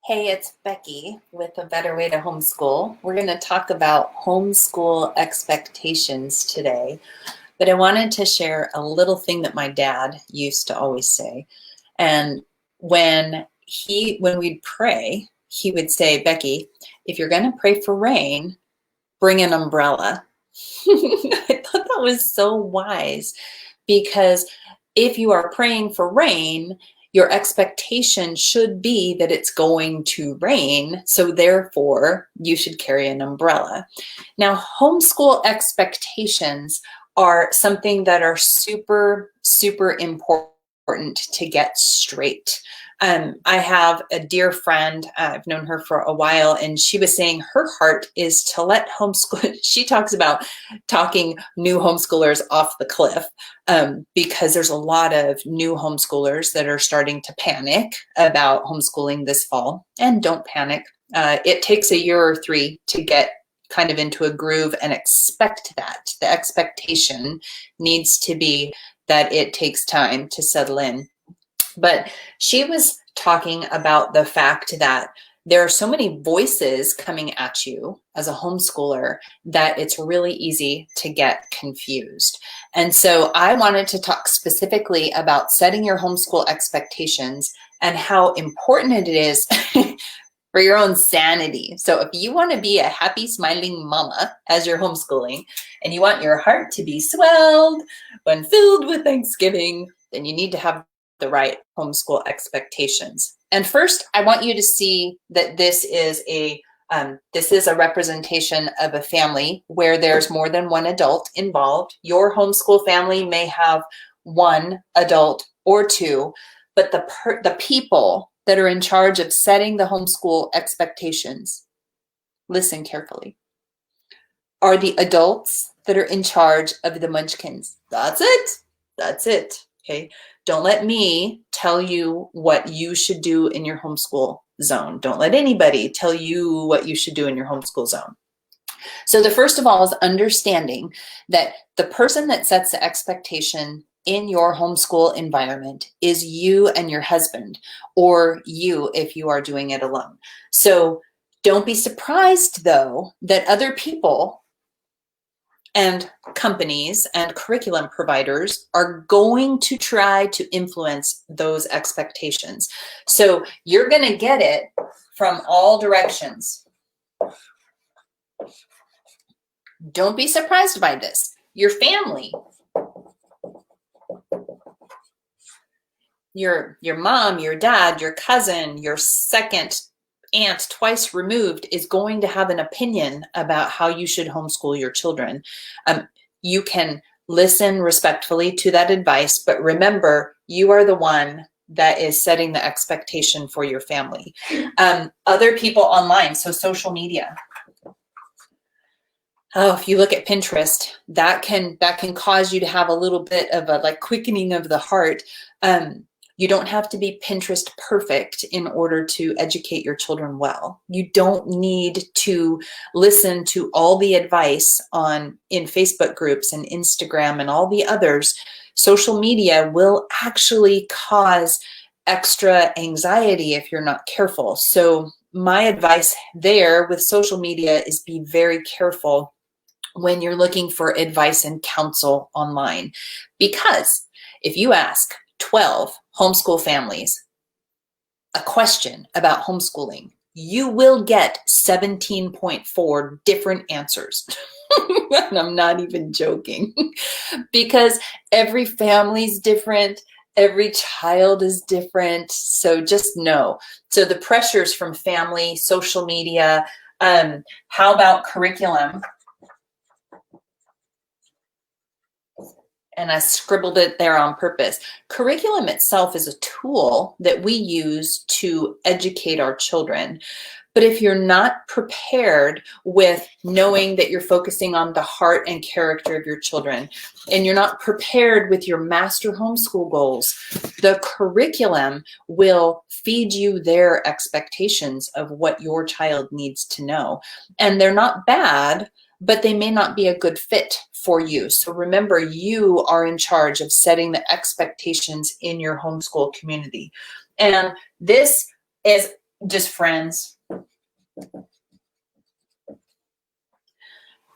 Hey, it's Becky with A Better Way to Homeschool. We're going to talk about homeschool expectations today, but I wanted to share a little thing that my dad used to always say. And when we'd pray, he would say, Becky, if you're going to pray for rain, bring an umbrella. I thought that was so wise because if you are praying for rain, your expectation should be that it's going to rain. So therefore, you should carry an umbrella. Now, homeschool expectations are something that are super, super important to get straight. I have a dear friend, I've known her for a while, and she was saying her heart is to let homeschool, she talks about talking new homeschoolers off the cliff because there's a lot of new homeschoolers that are starting to panic about homeschooling this fall. And don't panic. It takes a year or three to get kind of into a groove and expect that. The expectation needs to be that it takes time to settle in. But she was talking about the fact that there are so many voices coming at you as a homeschooler that it's really easy to get confused. And so I wanted to talk specifically about setting your homeschool expectations and how important it is for your own sanity. So if you want to be a happy, smiling mama as you're homeschooling and you want your heart to be swelled when filled with Thanksgiving, then you need to have the right homeschool expectations. And first, I want you to see that this is a representation of a family where there's more than one adult involved. Your homeschool family may have one adult or two, but the people that are in charge of setting the homeschool expectations, listen carefully, are the adults that are in charge of the munchkins. That's it. That's it. Okay. Don't let me tell you what you should do in your homeschool zone. Don't let anybody tell you what you should do in your homeschool zone. So the first of all is understanding that the person that sets the expectation in your homeschool environment is you and your husband, or you if you are doing it alone. So don't be surprised, though, that other people and companies and curriculum providers are going to try to influence those expectations. So you're going to get it from all directions. Don't be surprised by this. Your family, your mom, your dad, your cousin, your second aunt twice removed is going to have an opinion about how you should homeschool your children. You can listen respectfully to that advice, but remember, you are the one that is setting the expectation for your family. Other people online, so social media. Oh, if you look at Pinterest, that can cause you to have a little bit of a quickening of the heart. You don't have to be Pinterest perfect in order to educate your children well. You don't need to listen to all the advice in Facebook groups and Instagram and all the others. Social media will actually cause extra anxiety if you're not careful. So my advice there with social media is be very careful when you're looking for advice and counsel online. Because if you ask 12 homeschool families a question about homeschooling, you will get 17.4 different answers. And I'm not even joking, because every family's different, every child is different. So just know. So the pressures from family, social media, how about curriculum? And I scribbled it there on purpose. Curriculum itself is a tool that we use to educate our children. But if you're not prepared with knowing that you're focusing on the heart and character of your children, and you're not prepared with your master homeschool goals, the curriculum will feed you their expectations of what your child needs to know. And they're not bad, but they may not be a good fit for you. So remember, you are in charge of setting the expectations in your homeschool community. And this is Just friends.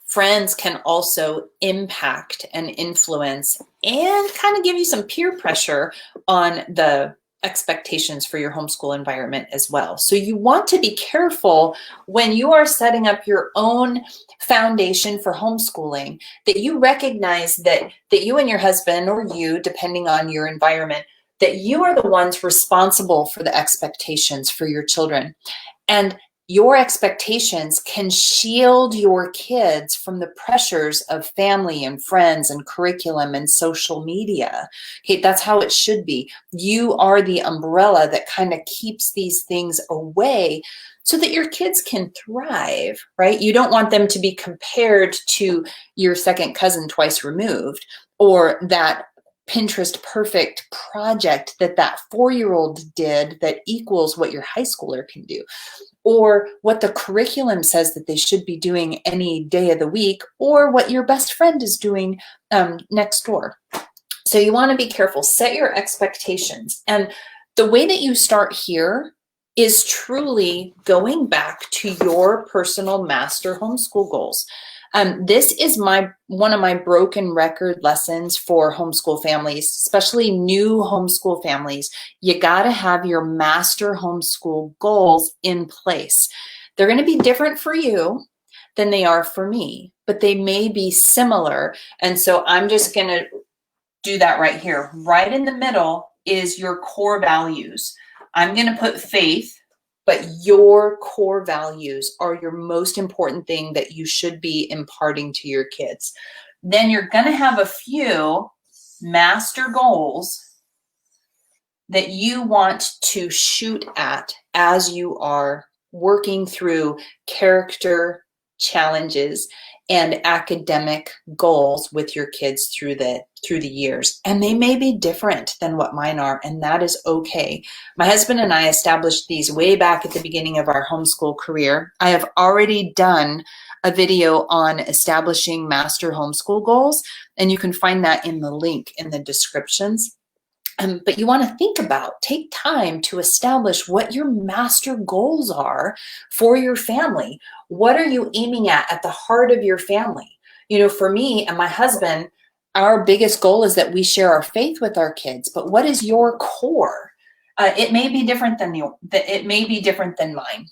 Friends can also impact and influence and kind of give you some peer pressure on the expectations for your homeschool environment as well. So you want to be careful when you are setting up your own foundation for homeschooling, that you recognize that you and your husband, or you, depending on your environment, that you are the ones responsible for the expectations for your children. And your expectations can shield your kids from the pressures of family and friends and curriculum and social media. Okay, that's how it should be. You are the umbrella that kind of keeps these things away so that your kids can thrive, right? You don't want them to be compared to your second cousin twice removed, or that Pinterest perfect project that 4-year-old did that equals what your high schooler can do, or what the curriculum says that they should be doing any day of the week, or what your best friend is doing next door. So you want to be careful. Set your expectations. And the way that you start here is truly going back to your personal master homeschool goals. This is one of my broken record lessons for homeschool families, especially new homeschool families. You got to have your master homeschool goals in place. They're going to be different for you than they are for me, but they may be similar. And so I'm just going to do that right here. Right in the middle is your core values. I'm going to put faith, but your core values are your most important thing that you should be imparting to your kids. Then you're going to have a few master goals that you want to shoot at as you are working through character challenges and academic goals with your kids through the years. And they may be different than what mine are, and that is okay. My husband and I established these way back at the beginning of our homeschool career. I have already done a video on establishing master homeschool goals, and you can find that in the link in the descriptions. But you want to take time to establish what your master goals are for your family. What are you aiming at the heart of your family? You know, for me and my husband, our biggest goal is that we share our faith with our kids. But what is your core? It may be different than mine.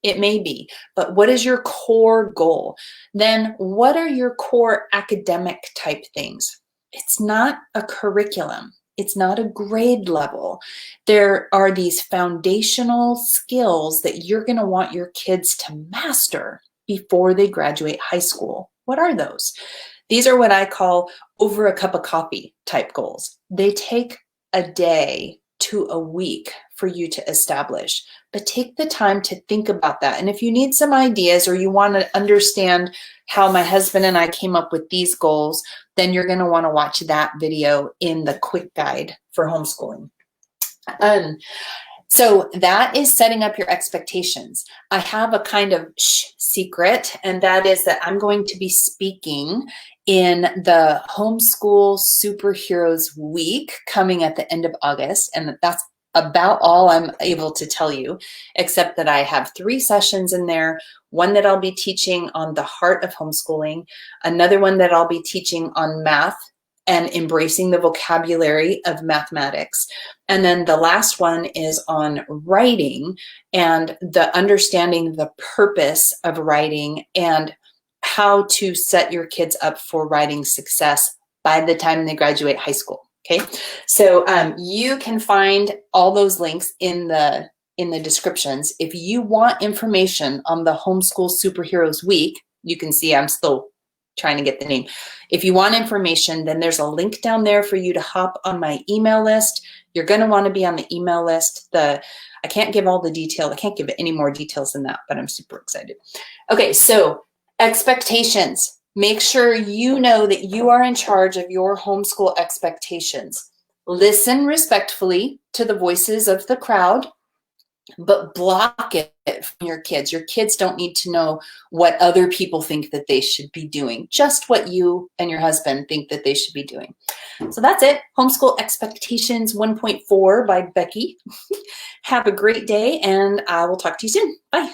It may be, but what is your core goal? Then what are your core academic type things? It's not a curriculum. It's not a grade level. There are these foundational skills that you're going to want your kids to master before they graduate high school. What are those? These are what I call over a cup of coffee type goals. They take a day to a week for you to establish, but take the time to think about that. And if you need some ideas, or you want to understand how my husband and I came up with these goals, then you're going to want to watch that video in the quick guide for homeschooling. So that is setting up your expectations. I have a kind of secret, and that is that I'm going to be speaking in the Homeschool Superheroes Week coming at the end of August. And that's about all I'm able to tell you, except that I have 3 sessions in there. One that I'll be teaching on the heart of homeschooling, another one that I'll be teaching on math and embracing the vocabulary of mathematics. And then the last one is on writing and the understanding the purpose of writing and how to set your kids up for writing success by the time they graduate high school. Okay, so you can find all those links in the descriptions. If you want information on the Homeschool Superheroes Week, you can see I'm still trying to get the name. If you want information, then there's a link down there for you to hop on my email list. You're going to want to be on the email list. I can't give all the detail. I can't give any more details than that, but I'm super excited. Okay, so expectations. Make sure you know that you are in charge of your homeschool expectations. Listen respectfully to the voices of the crowd. but block it from your kids. Your kids don't need to know what other people think that they should be doing, just what you and your husband think that they should be doing. So that's it. Homeschool Expectations 1.4 by Bekki. Have a great day, and I will talk to you soon. Bye.